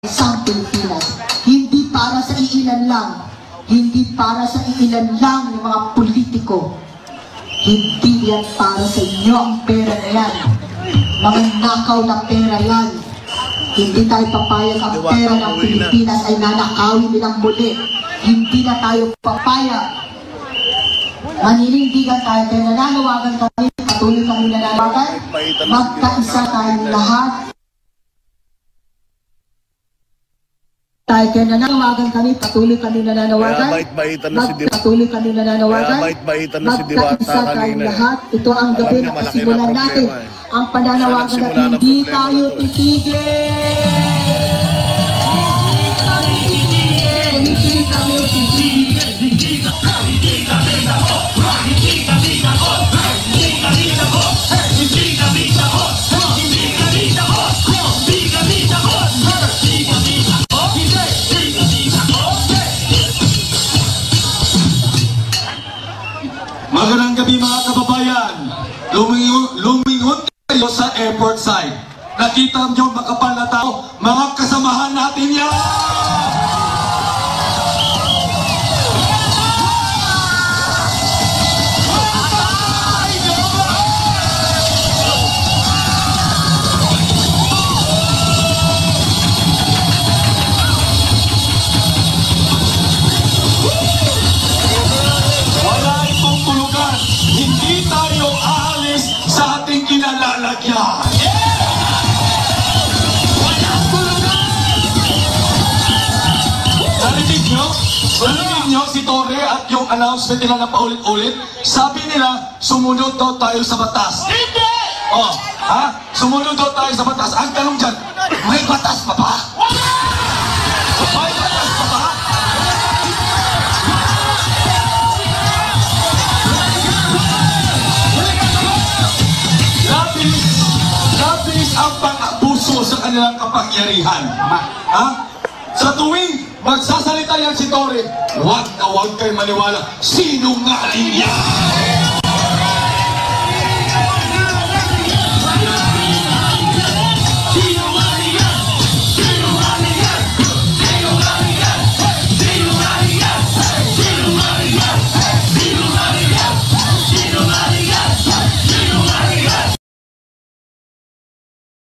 isang Pilipinas. Hindi para sa iilan lang. Hindi para sa iilan lang ng mga politiko. Hindi yan para sa inyo ang pera na yan. Mga nakaw na pera yan. Hindi tayo papayag ang pera ng Pilipinas ay nanakawin nilang muli. Hindi na tayo papayag. Maninindigan tayo, kaya nananawagan kami, patuloy kami nananawagan, magkaisa tayong lahat. Kaya nananawagan kami, patuloy kami nananawagan, patuloy kami nananawagan, magkaisa tayong lahat. Ito ang gabi na pasimulan natin ang pananawagan at hindi tayo titigil. Magandang gabi mga kababayan. Lumingon kayo sa airport side. Nakita niyo makapal na tao, mga kasamahan natin yan! Hindi tayo aalis sa ating kinalalagyan. Narinig nyo si Torre at yung announcement nila na paulit-ulit? Sabi nila, sumunod daw tayo sa batas. Hindi! Oh, ha? Sumunod daw tayo sa batas. Ang tanong dyan, may batas pa ba? May batas pa ba? Labis ang pang-abuso sa kanilang kapangyarihan. Ha? Sa tuwing magsasalita yan si Torre, huwag na huwag kayo maniwala. Sinungaling yan!